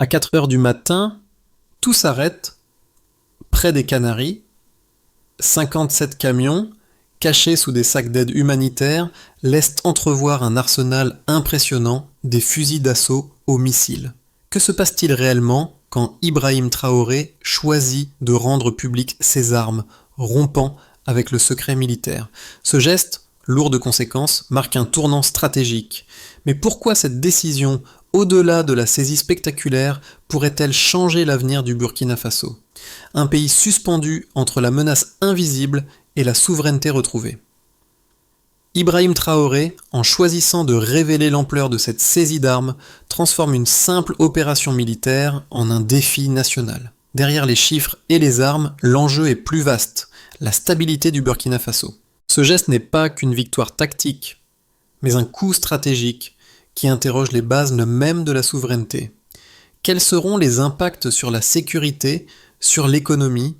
À 4 heures du matin, tout s'arrête près des Canaries. 57 camions, cachés sous des sacs d'aide humanitaire, laissent entrevoir un arsenal impressionnant, des fusils d'assaut aux missiles. Que se passe-t-il réellement quand Ibrahim Traoré choisit de rendre publiques ses armes, rompant avec le secret militaire? Ce geste, lourd de conséquences, marque un tournant stratégique. Mais pourquoi cette décision, au-delà de la saisie spectaculaire, pourrait-elle changer l'avenir du Burkina Faso? Un pays suspendu entre la menace invisible et la souveraineté retrouvée. Ibrahim Traoré, en choisissant de révéler l'ampleur de cette saisie d'armes, transforme une simple opération militaire en un défi national. Derrière les chiffres et les armes, l'enjeu est plus vaste, la stabilité du Burkina Faso. Ce geste n'est pas qu'une victoire tactique, mais un coup stratégique qui interroge les bases mêmes de la souveraineté. Quels seront les impacts sur la sécurité, sur l'économie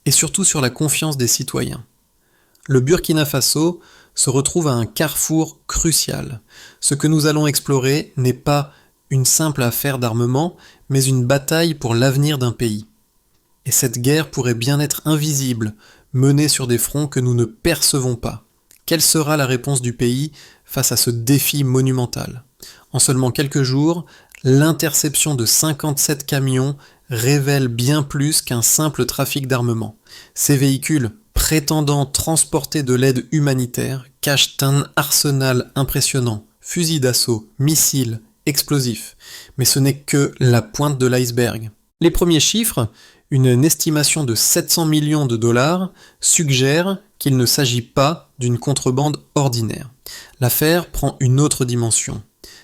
et surtout sur la confiance des citoyens? Le Burkina Faso se retrouve à un carrefour crucial. Ce que nous allons explorer n'est pas une simple affaire d'armement, mais une bataille pour l'avenir d'un pays. Et cette guerre pourrait bien être invisible, menée sur des fronts que nous ne percevons pas. Quelle sera la réponse du pays face à ce défi monumental? En seulement quelques jours, l'interception de 57 camions révèle bien plus qu'un simple trafic d'armement. Ces véhicules, prétendant transporter de l'aide humanitaire, cachent un arsenal impressionnant, fusils d'assaut, missiles, explosifs. Mais ce n'est que la pointe de l'iceberg. Les premiers chiffres, une estimation de 700 millions de dollars, suggèrent qu'il ne s'agit pas d'une contrebande ordinaire. L'affaire prend une autre dimension,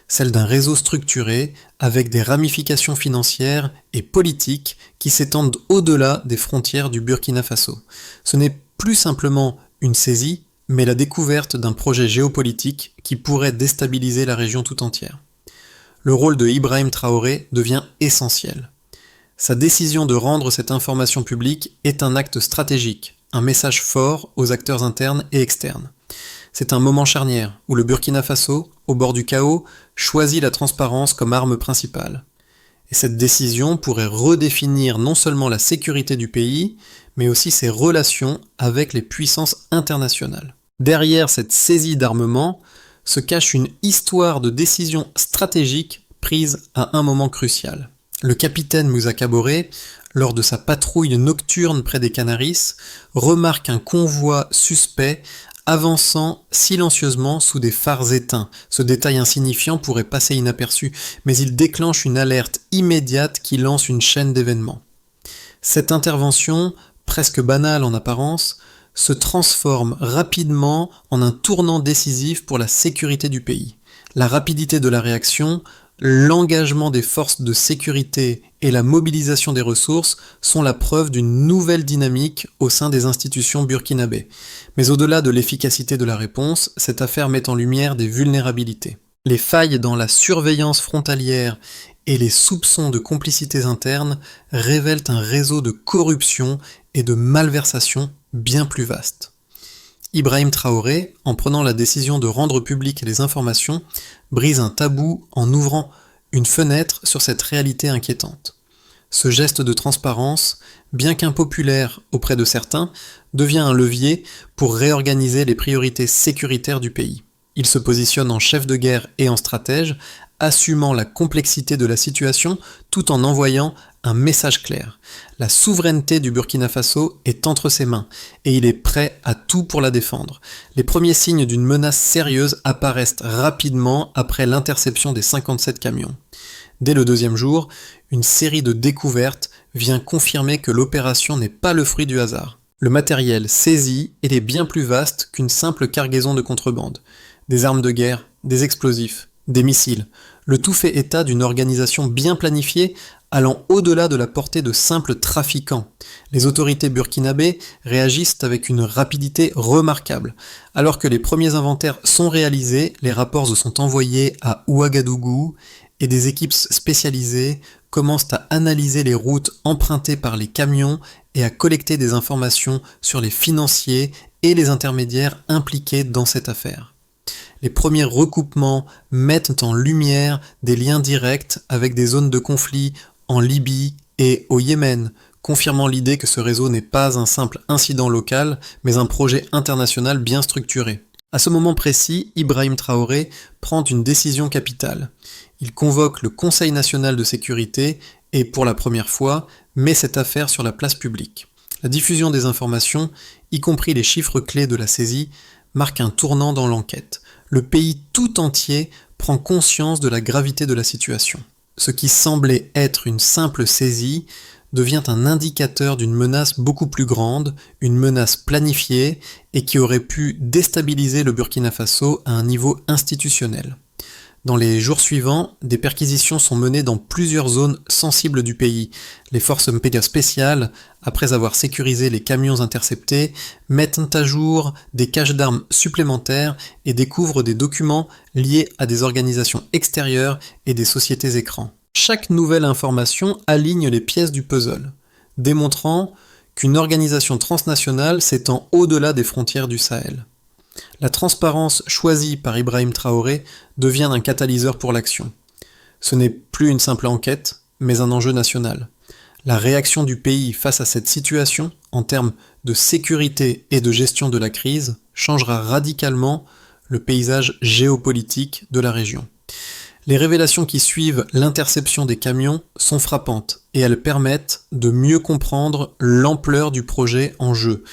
celle d'un réseau structuré avec des ramifications financières et politiques qui s'étendent au-delà des frontières du Burkina Faso. Ce n'est plus simplement une saisie, mais la découverte d'un projet géopolitique qui pourrait déstabiliser la région tout entière. Le rôle de Ibrahim Traoré devient essentiel. Sa décision de rendre cette information publique est un acte stratégique, un message fort aux acteurs internes et externes. C'est un moment charnière où le Burkina Faso, au bord du chaos, choisit la transparence comme arme principale. Et cette décision pourrait redéfinir non seulement la sécurité du pays, mais aussi ses relations avec les puissances internationales. Derrière cette saisie d'armement se cache une histoire de décisions stratégiques prises à un moment crucial. Le capitaine Moussa Kaboré, lors de sa patrouille nocturne près des Canaries, remarque un convoi suspect avançant silencieusement sous des phares éteints. Ce détail insignifiant pourrait passer inaperçu, mais il déclenche une alerte immédiate qui lance une chaîne d'événements. Cette intervention, presque banale en apparence, se transforme rapidement en un tournant décisif pour la sécurité du pays. La rapidité de la réaction, l'engagement des forces de sécurité et la mobilisation des ressources sont la preuve d'une nouvelle dynamique au sein des institutions burkinabées. Mais au-delà de l'efficacité de la réponse, cette affaire met en lumière des vulnérabilités. Les failles dans la surveillance frontalière et les soupçons de complicités internes révèlent un réseau de corruption et de malversation bien plus vaste. Ibrahim Traoré, en prenant la décision de rendre publiques les informations, brise un tabou en ouvrant une fenêtre sur cette réalité inquiétante. Ce geste de transparence, bien qu'impopulaire auprès de certains, devient un levier pour réorganiser les priorités sécuritaires du pays. Il se positionne en chef de guerre et en stratège, assumant la complexité de la situation tout en envoyant un message clair. La souveraineté du Burkina Faso est entre ses mains et il est prêt à tout pour la défendre. Les premiers signes d'une menace sérieuse apparaissent rapidement après l'interception des 57 camions. Dès le deuxième jour, une série de découvertes vient confirmer que l'opération n'est pas le fruit du hasard. Le matériel saisi est bien plus vaste qu'une simple cargaison de contrebande. Des armes de guerre, des explosifs, des missiles. Le tout fait état d'une organisation bien planifiée allant au-delà de la portée de simples trafiquants. Les autorités burkinabées réagissent avec une rapidité remarquable. Alors que les premiers inventaires sont réalisés, les rapports sont envoyés à Ouagadougou et des équipes spécialisées commencent à analyser les routes empruntées par les camions et à collecter des informations sur les financiers et les intermédiaires impliqués dans cette affaire. Les premiers recoupements mettent en lumière des liens directs avec des zones de conflit en Libye et au Yémen, confirmant l'idée que ce réseau n'est pas un simple incident local, mais un projet international bien structuré. À ce moment précis, Ibrahim Traoré prend une décision capitale. Il convoque le Conseil national de sécurité et, pour la première fois, met cette affaire sur la place publique. La diffusion des informations, y compris les chiffres clés de la saisie, marque un tournant dans l'enquête. Le pays tout entier prend conscience de la gravité de la situation. Ce qui semblait être une simple saisie devient un indicateur d'une menace beaucoup plus grande, une menace planifiée et qui aurait pu déstabiliser le Burkina Faso à un niveau institutionnel. Dans les jours suivants, des perquisitions sont menées dans plusieurs zones sensibles du pays. Les forces spéciales, après avoir sécurisé les camions interceptés, mettent à jour des caches d'armes supplémentaires et découvrent des documents liés à des organisations extérieures et des sociétés écrans. Chaque nouvelle information aligne les pièces du puzzle, démontrant qu'une organisation transnationale s'étend au-delà des frontières du Sahel. La transparence choisie par Ibrahim Traoré devient un catalyseur pour l'action. Ce n'est plus une simple enquête, mais un enjeu national. La réaction du pays face à cette situation, en termes de sécurité et de gestion de la crise, changera radicalement le paysage géopolitique de la région. Les révélations qui suivent l'interception des camions sont frappantes et elles permettent de mieux comprendre l'ampleur du projet en jeu.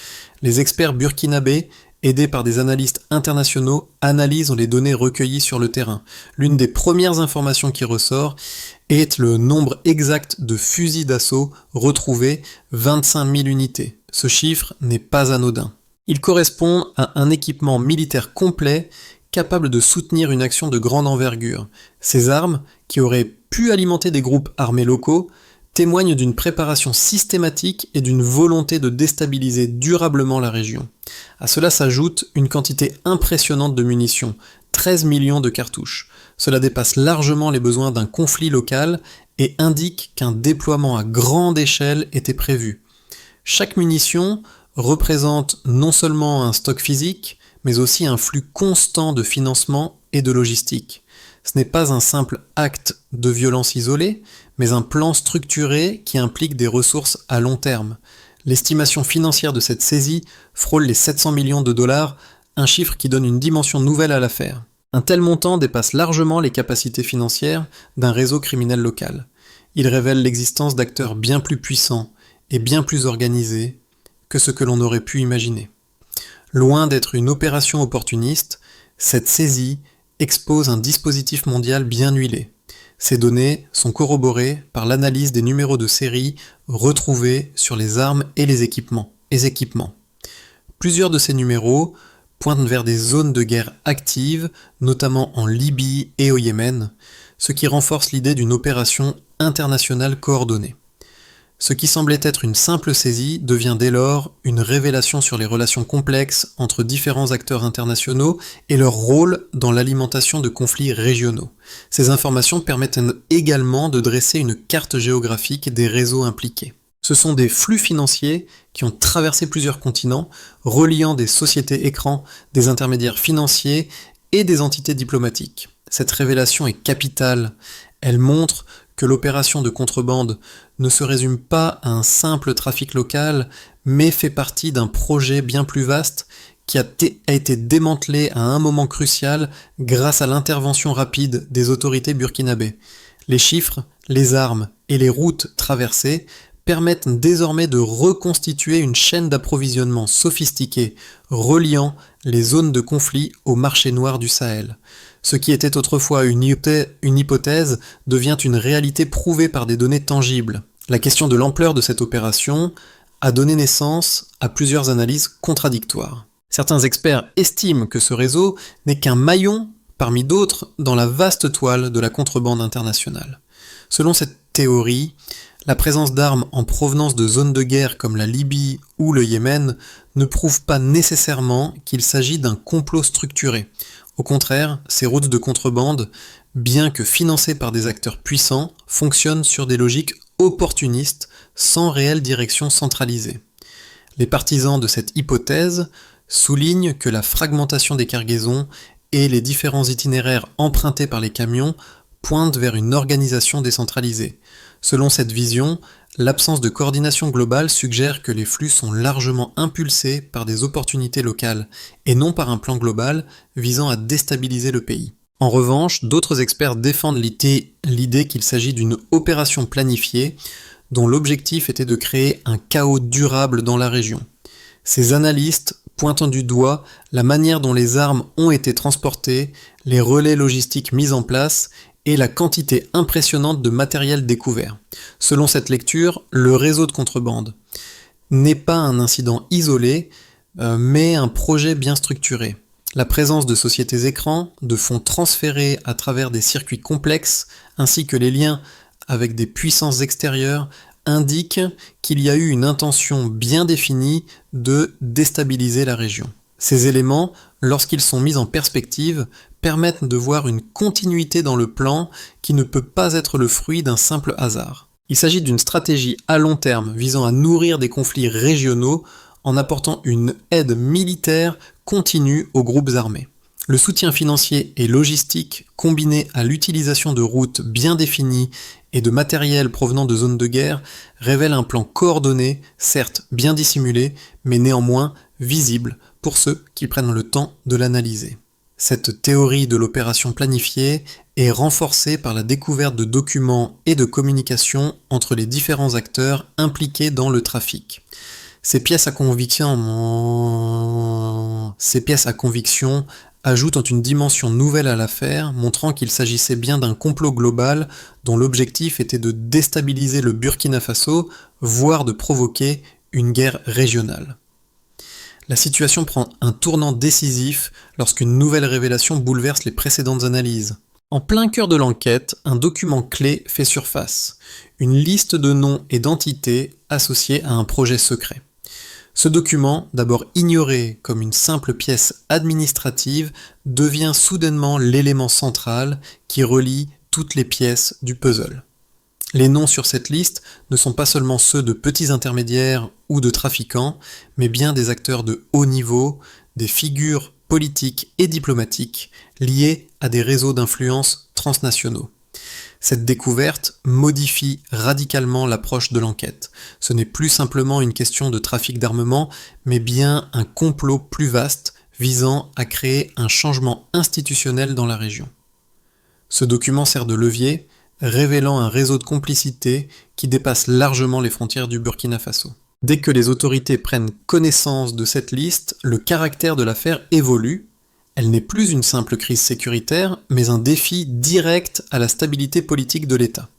Les experts burkinabés, aidés par des analystes internationaux, analysent les données recueillies sur le terrain. L'une des premières informations qui ressort est le nombre exact de fusils d'assaut retrouvés, 25 000 unités. Ce chiffre n'est pas anodin. Il correspond à un équipement militaire complet capable de soutenir une action de grande envergure. Ces armes, qui auraient pu alimenter des groupes armés locaux, témoignent d'une préparation systématique et d'une volonté de déstabiliser durablement la région. À cela s'ajoute une quantité impressionnante de munitions, 13 millions de cartouches. Cela dépasse largement les besoins d'un conflit local et indique qu'un déploiement à grande échelle était prévu. Chaque munition représente non seulement un stock physique, mais aussi un flux constant de financement et de logistique. Ce n'est pas un simple acte de violence isolé, mais un plan structuré qui implique des ressources à long terme. L'estimation financière de cette saisie frôle les 700 millions de dollars, un chiffre qui donne une dimension nouvelle à l'affaire. Un tel montant dépasse largement les capacités financières d'un réseau criminel local. Il révèle l'existence d'acteurs bien plus puissants et bien plus organisés que ce que l'on aurait pu imaginer. Loin d'être une opération opportuniste, cette saisie expose un dispositif mondial bien huilé. Ces données sont corroborées par l'analyse des numéros de série retrouvés sur les armes et les équipements. Plusieurs de ces numéros pointent vers des zones de guerre actives, notamment en Libye et au Yémen, ce qui renforce l'idée d'une opération internationale coordonnée. Ce qui semblait être une simple saisie devient dès lors une révélation sur les relations complexes entre différents acteurs internationaux et leur rôle dans l'alimentation de conflits régionaux. Ces informations permettent également de dresser une carte géographique des réseaux impliqués. Ce sont des flux financiers qui ont traversé plusieurs continents, reliant des sociétés écrans, des intermédiaires financiers et des entités diplomatiques. Cette révélation est capitale. Elle montre que l'opération de contrebande ne se résume pas à un simple trafic local, mais fait partie d'un projet bien plus vaste qui a été démantelé à un moment crucial grâce à l'intervention rapide des autorités burkinabées. Les chiffres, les armes et les routes traversées permettent désormais de reconstituer une chaîne d'approvisionnement sophistiquée, reliant les zones de conflit au marché noir du Sahel. Ce qui était autrefois une hypothèse devient une réalité prouvée par des données tangibles. La question de l'ampleur de cette opération a donné naissance à plusieurs analyses contradictoires. Certains experts estiment que ce réseau n'est qu'un maillon parmi d'autres dans la vaste toile de la contrebande internationale. Selon cette théorie, la présence d'armes en provenance de zones de guerre comme la Libye ou le Yémen ne prouve pas nécessairement qu'il s'agit d'un complot structuré. Au contraire, ces routes de contrebande, bien que financées par des acteurs puissants, fonctionnent sur des logiques opportunistes sans réelle direction centralisée. Les partisans de cette hypothèse soulignent que la fragmentation des cargaisons et les différents itinéraires empruntés par les camions pointent vers une organisation décentralisée. Selon cette vision, l'absence de coordination globale suggère que les flux sont largement impulsés par des opportunités locales et non par un plan global visant à déstabiliser le pays. En revanche, d'autres experts défendent l'idée qu'il s'agit d'une opération planifiée dont l'objectif était de créer un chaos durable dans la région. Ces analystes pointant du doigt la manière dont les armes ont été transportées, les relais logistiques mis en place et la quantité impressionnante de matériel découvert. Selon cette lecture, le réseau de contrebande n'est pas un incident isolé, mais un projet bien structuré. La présence de sociétés écrans, de fonds transférés à travers des circuits complexes, ainsi que les liens avec des puissances extérieures, indiquent qu'il y a eu une intention bien définie de déstabiliser la région. Ces éléments, lorsqu'ils sont mis en perspective, permettent de voir une continuité dans le plan qui ne peut pas être le fruit d'un simple hasard. Il s'agit d'une stratégie à long terme visant à nourrir des conflits régionaux en apportant une aide militaire continue aux groupes armés. Le soutien financier et logistique, combiné à l'utilisation de routes bien définies et de matériel provenant de zones de guerre, révèle un plan coordonné, certes bien dissimulé, mais néanmoins visible pour ceux qui prennent le temps de l'analyser. Cette théorie de l'opération planifiée est renforcée par la découverte de documents et de communications entre les différents acteurs impliqués dans le trafic. Ces pièces à conviction ajoutent une dimension nouvelle à l'affaire, montrant qu'il s'agissait bien d'un complot global dont l'objectif était de déstabiliser le Burkina Faso, voire de provoquer une guerre régionale. La situation prend un tournant décisif lorsqu'une nouvelle révélation bouleverse les précédentes analyses. En plein cœur de l'enquête, un document clé fait surface, une liste de noms et d'entités associés à un projet secret. Ce document, d'abord ignoré comme une simple pièce administrative, devient soudainement l'élément central qui relie toutes les pièces du puzzle. Les noms sur cette liste ne sont pas seulement ceux de petits intermédiaires ou de trafiquants, mais bien des acteurs de haut niveau, des figures politiques et diplomatiques liées à des réseaux d'influence transnationaux. Cette découverte modifie radicalement l'approche de l'enquête. Ce n'est plus simplement une question de trafic d'armement, mais bien un complot plus vaste visant à créer un changement institutionnel dans la région. Ce document sert de levier, révélant un réseau de complicité qui dépasse largement les frontières du Burkina Faso. Dès que les autorités prennent connaissance de cette liste, le caractère de l'affaire évolue. Elle n'est plus une simple crise sécuritaire, mais un défi direct à la stabilité politique de l'État.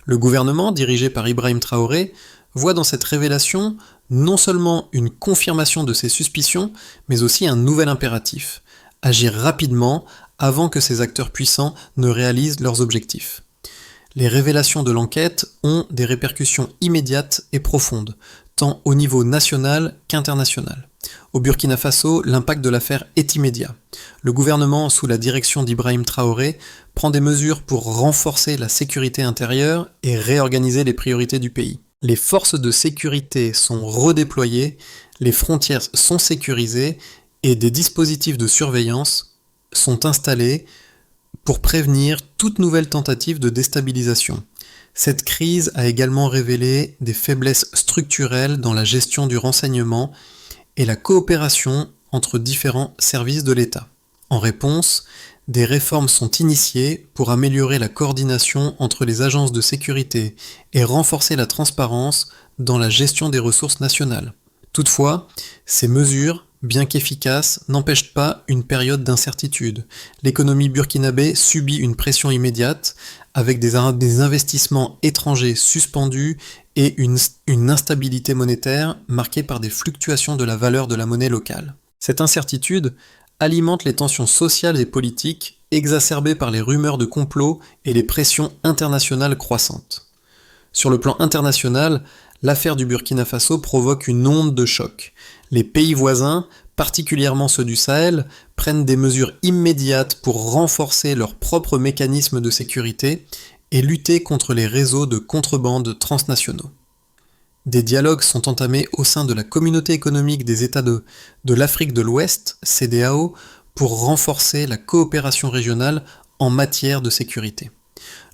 Le gouvernement, dirigé par Ibrahim Traoré, voit dans cette révélation non seulement une confirmation de ses suspicions, mais aussi un nouvel impératif: agir rapidement avant que ces acteurs puissants ne réalisent leurs objectifs. Les révélations de l'enquête ont des répercussions immédiates et profondes, tant au niveau national qu'international. Au Burkina Faso, l'impact de l'affaire est immédiat. Le gouvernement, sous la direction d'Ibrahim Traoré, prend des mesures pour renforcer la sécurité intérieure et réorganiser les priorités du pays. Les forces de sécurité sont redéployées, les frontières sont sécurisées et des dispositifs de surveillance sont installés pour prévenir toute nouvelle tentative de déstabilisation. Cette crise a également révélé des faiblesses structurelles dans la gestion du renseignement et la coopération entre différents services de l'État. En réponse, des réformes sont initiées pour améliorer la coordination entre les agences de sécurité et renforcer la transparence dans la gestion des ressources nationales. Toutefois, ces mesures, bien qu'efficaces, n'empêchent pas une période d'incertitude. L'économie burkinabé subit une pression immédiate, avec des investissements étrangers suspendus et une instabilité monétaire marquée par des fluctuations de la valeur de la monnaie locale. Cette incertitude alimente les tensions sociales et politiques, exacerbées par les rumeurs de complot et les pressions internationales croissantes. Sur le plan international, l'affaire du Burkina Faso provoque une onde de choc. Les pays voisins, particulièrement ceux du Sahel, prennent des mesures immédiates pour renforcer leurs propres mécanismes de sécurité et lutter contre les réseaux de contrebande transnationaux. Des dialogues sont entamés au sein de la Communauté économique des États de l'Afrique de l'Ouest, CEDEAO, pour renforcer la coopération régionale en matière de sécurité.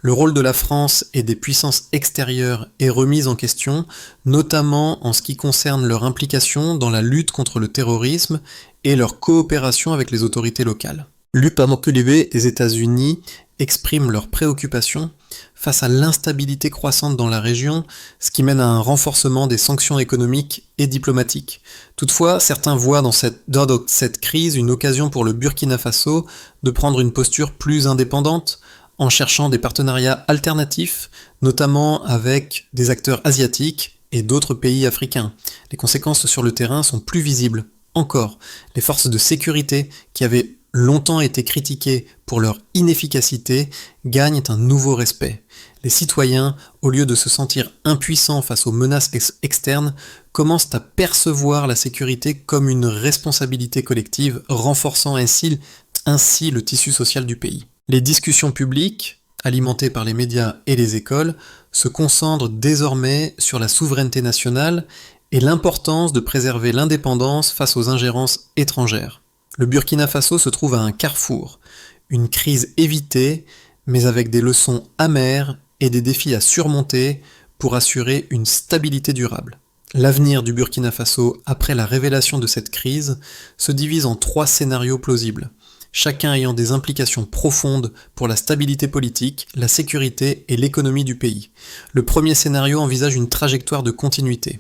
Le rôle de la France et des puissances extérieures est remis en question, notamment en ce qui concerne leur implication dans la lutte contre le terrorisme et leur coopération avec les autorités locales. L'UPAMOQLV des États-Unis expriment leurs préoccupations face à l'instabilité croissante dans la région, ce qui mène à un renforcement des sanctions économiques et diplomatiques. Toutefois, certains voient dans cette crise une occasion pour le Burkina Faso de prendre une posture plus indépendante, en cherchant des partenariats alternatifs, notamment avec des acteurs asiatiques et d'autres pays africains. Les conséquences sur le terrain sont plus visibles. Encore, les forces de sécurité, qui avaient longtemps été critiquées pour leur inefficacité, gagnent un nouveau respect. Les citoyens, au lieu de se sentir impuissants face aux menaces externes, commencent à percevoir la sécurité comme une responsabilité collective, renforçant ainsi le tissu social du pays. Les discussions publiques, alimentées par les médias et les écoles, se concentrent désormais sur la souveraineté nationale et l'importance de préserver l'indépendance face aux ingérences étrangères. Le Burkina Faso se trouve à un carrefour, une crise évitée, mais avec des leçons amères et des défis à surmonter pour assurer une stabilité durable. L'avenir du Burkina Faso après la révélation de cette crise se divise en 3 scénarios plausibles, chacun ayant des implications profondes pour la stabilité politique, la sécurité et l'économie du pays. Le premier scénario envisage une trajectoire de continuité.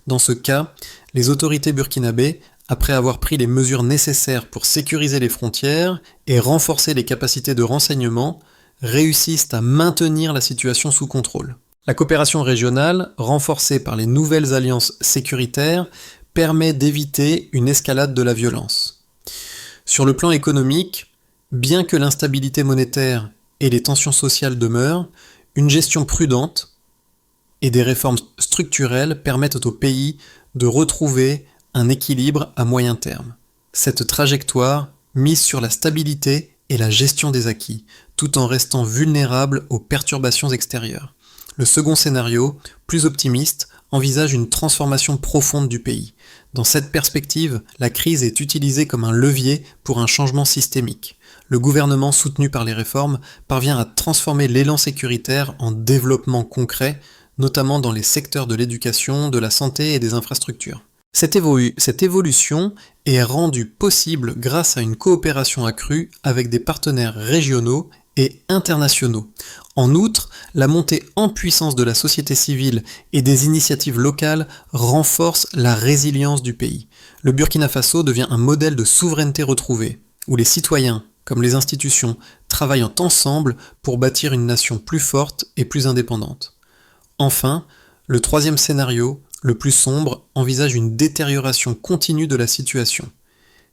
Dans ce cas, les autorités burkinabées, après avoir pris les mesures nécessaires pour sécuriser les frontières et renforcer les capacités de renseignement, réussissent à maintenir la situation sous contrôle. La coopération régionale, renforcée par les nouvelles alliances sécuritaires, permet d'éviter une escalade de la violence. Sur le plan économique, bien que l'instabilité monétaire et les tensions sociales demeurent, une gestion prudente et des réformes structurelles permettent au pays de retrouver un équilibre à moyen terme. Cette trajectoire mise sur la stabilité et la gestion des acquis, tout en restant vulnérable aux perturbations extérieures. Le second scénario, plus optimiste, envisage une transformation profonde du pays. Dans cette perspective, la crise est utilisée comme un levier pour un changement systémique. Le gouvernement, soutenu par les réformes, parvient à transformer l'élan sécuritaire en développement concret, notamment dans les secteurs de l'éducation, de la santé et des infrastructures. Cette évolution est rendue possible grâce à une coopération accrue avec des partenaires régionaux et internationaux. En outre, la montée en puissance de la société civile et des initiatives locales renforce la résilience du pays. Le Burkina Faso devient un modèle de souveraineté retrouvée, où les citoyens, comme les institutions, travaillent ensemble pour bâtir une nation plus forte et plus indépendante. Enfin, le troisième scénario, le plus sombre, envisage une détérioration continue de la situation.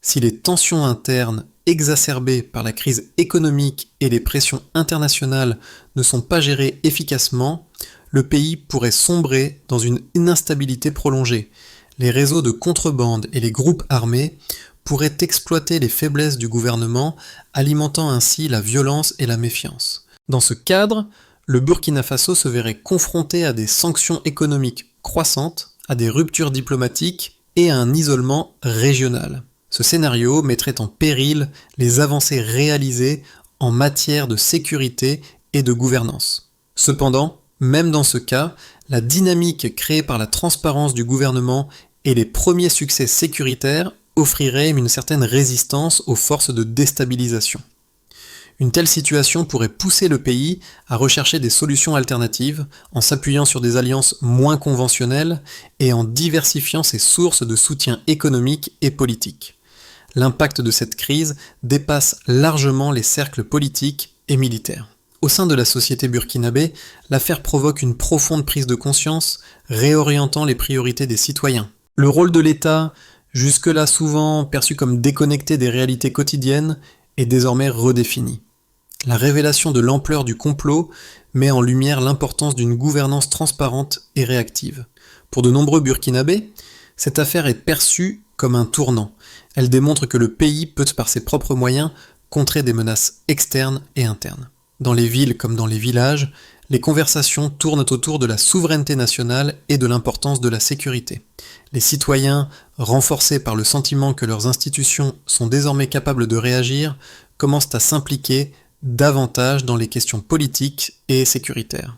Si les tensions internes exacerbées par la crise économique et les pressions internationales ne sont pas gérées efficacement, le pays pourrait sombrer dans une instabilité prolongée. Les réseaux de contrebande et les groupes armés pourraient exploiter les faiblesses du gouvernement, alimentant ainsi la violence et la méfiance. Dans ce cadre, le Burkina Faso se verrait confronté à des sanctions économiques croissantes, à des ruptures diplomatiques et à un isolement régional. Ce scénario mettrait en péril les avancées réalisées en matière de sécurité et de gouvernance. Cependant, même dans ce cas, la dynamique créée par la transparence du gouvernement et les premiers succès sécuritaires offriraient une certaine résistance aux forces de déstabilisation. Une telle situation pourrait pousser le pays à rechercher des solutions alternatives en s'appuyant sur des alliances moins conventionnelles et en diversifiant ses sources de soutien économique et politique. L'impact de cette crise dépasse largement les cercles politiques et militaires. Au sein de la société burkinabé, l'affaire provoque une profonde prise de conscience, réorientant les priorités des citoyens. Le rôle de l'État, jusque-là souvent perçu comme déconnecté des réalités quotidiennes, est désormais redéfini. La révélation de l'ampleur du complot met en lumière l'importance d'une gouvernance transparente et réactive. Pour de nombreux Burkinabés, cette affaire est perçue comme un tournant. Elle démontre que le pays peut, par ses propres moyens, contrer des menaces externes et internes. Dans les villes comme dans les villages, les conversations tournent autour de la souveraineté nationale et de l'importance de la sécurité. Les citoyens, renforcés par le sentiment que leurs institutions sont désormais capables de réagir, commencent à s'impliquer davantage dans les questions politiques et sécuritaires.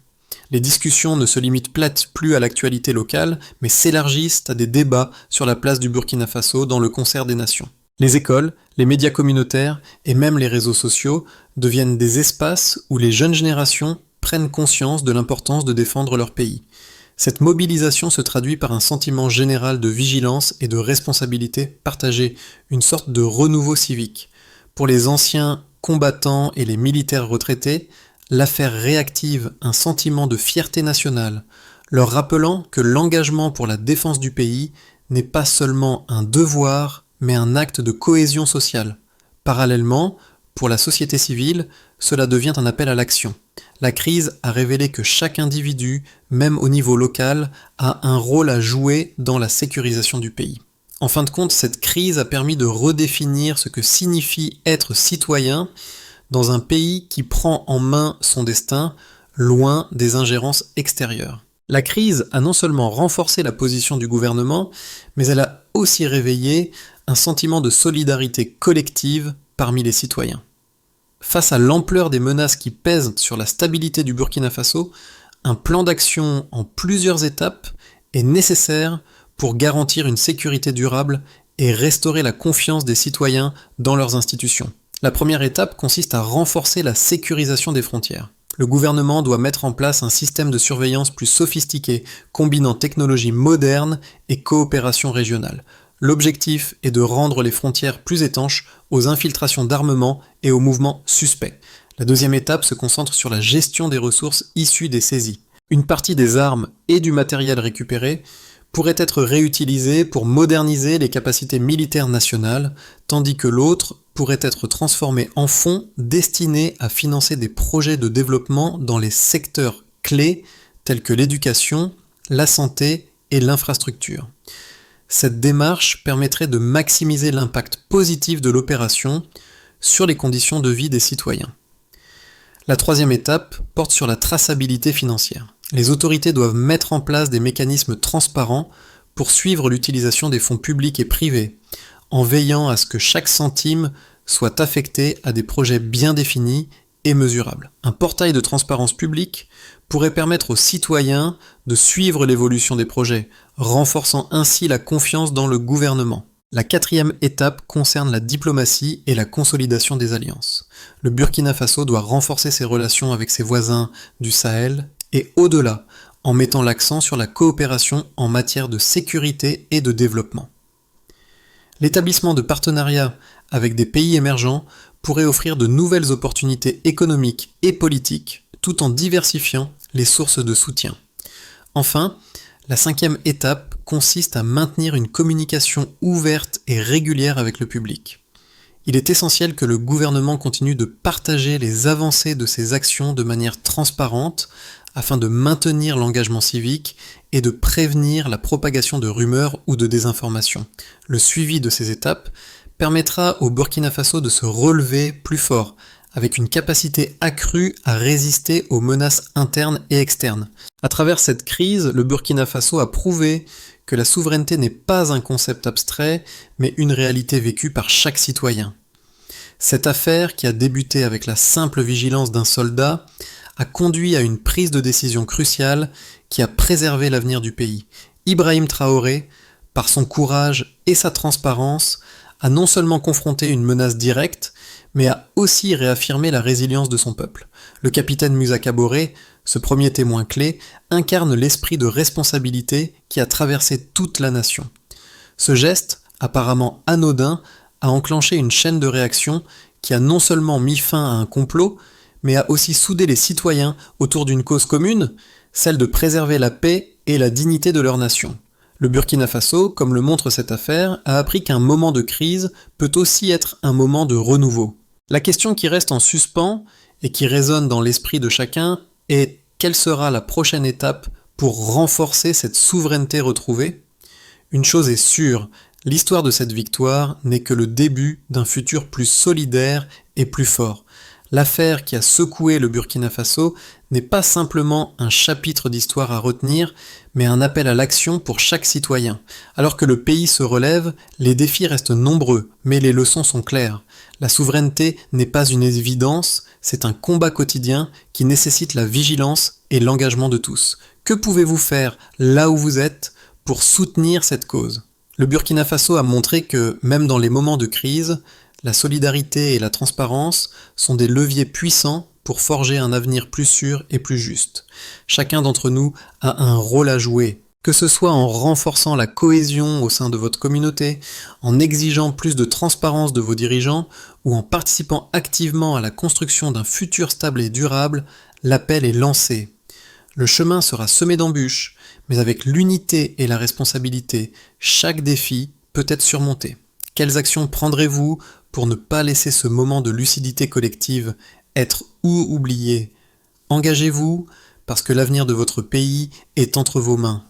Les discussions ne se limitent plus à l'actualité locale, mais s'élargissent à des débats sur la place du Burkina Faso dans le concert des nations. Les écoles, les médias communautaires et même les réseaux sociaux deviennent des espaces où les jeunes générations prennent conscience de l'importance de défendre leur pays. Cette mobilisation se traduit par un sentiment général de vigilance et de responsabilité partagée, une sorte de renouveau civique. Pour les anciens combattants et les militaires retraités, l'affaire réactive un sentiment de fierté nationale, leur rappelant que l'engagement pour la défense du pays n'est pas seulement un devoir, mais un acte de cohésion sociale. Parallèlement, pour la société civile, cela devient un appel à l'action. La crise a révélé que chaque individu, même au niveau local, a un rôle à jouer dans la sécurisation du pays. En fin de compte, cette crise a permis de redéfinir ce que signifie être citoyen dans un pays qui prend en main son destin, loin des ingérences extérieures. La crise a non seulement renforcé la position du gouvernement, mais elle a aussi réveillé un sentiment de solidarité collective parmi les citoyens. Face à l'ampleur des menaces qui pèsent sur la stabilité du Burkina Faso, un plan d'action en plusieurs étapes est nécessaire pour garantir une sécurité durable et restaurer la confiance des citoyens dans leurs institutions. La première étape consiste à renforcer la sécurisation des frontières. Le gouvernement doit mettre en place un système de surveillance plus sophistiqué, combinant technologies modernes et coopération régionale. L'objectif est de rendre les frontières plus étanches aux infiltrations d'armements et aux mouvements suspects. La deuxième étape se concentre sur la gestion des ressources issues des saisies. Une partie des armes et du matériel récupéré pourrait être réutilisée pour moderniser les capacités militaires nationales, tandis que l'autre pourrait être transformée en fonds destinés à financer des projets de développement dans les secteurs clés tels que l'éducation, la santé et l'infrastructure. Cette démarche permettrait de maximiser l'impact positif de l'opération sur les conditions de vie des citoyens. La troisième étape porte sur la traçabilité financière. Les autorités doivent mettre en place des mécanismes transparents pour suivre l'utilisation des fonds publics et privés, en veillant à ce que chaque centime soit affecté à des projets bien définis et mesurables. Un portail de transparence publique pourrait permettre aux citoyens de suivre l'évolution des projets, renforçant ainsi la confiance dans le gouvernement. La quatrième étape concerne la diplomatie et la consolidation des alliances. Le Burkina Faso doit renforcer ses relations avec ses voisins du Sahel et au-delà, en mettant l'accent sur la coopération en matière de sécurité et de développement. L'établissement de partenariats avec des pays émergents pourrait offrir de nouvelles opportunités économiques et politiques, tout en diversifiant les sources de soutien. Enfin, la cinquième étape consiste à maintenir une communication ouverte et régulière avec le public. Il est essentiel que le gouvernement continue de partager les avancées de ses actions de manière transparente afin de maintenir l'engagement civique et de prévenir la propagation de rumeurs ou de désinformation. Le suivi de ces étapes permettra au Burkina Faso de se relever plus fort, avec une capacité accrue à résister aux menaces internes et externes. À travers cette crise, le Burkina Faso a prouvé que la souveraineté n'est pas un concept abstrait, mais une réalité vécue par chaque citoyen. Cette affaire, qui a débuté avec la simple vigilance d'un soldat, a conduit à une prise de décision cruciale qui a préservé l'avenir du pays. Ibrahim Traoré, par son courage et sa transparence, a non seulement confronté une menace directe, mais a aussi réaffirmé la résilience de son peuple. Le capitaine Musa Kaboré, ce premier témoin clé, incarne l'esprit de responsabilité qui a traversé toute la nation. Ce geste, apparemment anodin, a enclenché une chaîne de réaction qui a non seulement mis fin à un complot, mais a aussi soudé les citoyens autour d'une cause commune, celle de préserver la paix et la dignité de leur nation. Le Burkina Faso, comme le montre cette affaire, a appris qu'un moment de crise peut aussi être un moment de renouveau. La question qui reste en suspens et qui résonne dans l'esprit de chacun est: quelle sera la prochaine étape pour renforcer cette souveraineté retrouvée ? Une chose est sûre, l'histoire de cette victoire n'est que le début d'un futur plus solidaire et plus fort. L'affaire qui a secoué le Burkina Faso n'est pas simplement un chapitre d'histoire à retenir, mais un appel à l'action pour chaque citoyen. Alors que le pays se relève, les défis restent nombreux, mais les leçons sont claires. La souveraineté n'est pas une évidence, c'est un combat quotidien qui nécessite la vigilance et l'engagement de tous. Que pouvez-vous faire là où vous êtes pour soutenir cette cause ? Le Burkina Faso a montré que, même dans les moments de crise, la solidarité et la transparence sont des leviers puissants pour forger un avenir plus sûr et plus juste. Chacun d'entre nous a un rôle à jouer, que ce soit en renforçant la cohésion au sein de votre communauté, en exigeant plus de transparence de vos dirigeants ou en participant activement à la construction d'un futur stable et durable, l'appel est lancé. Le chemin sera semé d'embûches, mais avec l'unité et la responsabilité, chaque défi peut être surmonté. Quelles actions prendrez-vous pour ne pas laisser ce moment de lucidité collective être oublié ? Engagez-vous parce que l'avenir de votre pays est entre vos mains.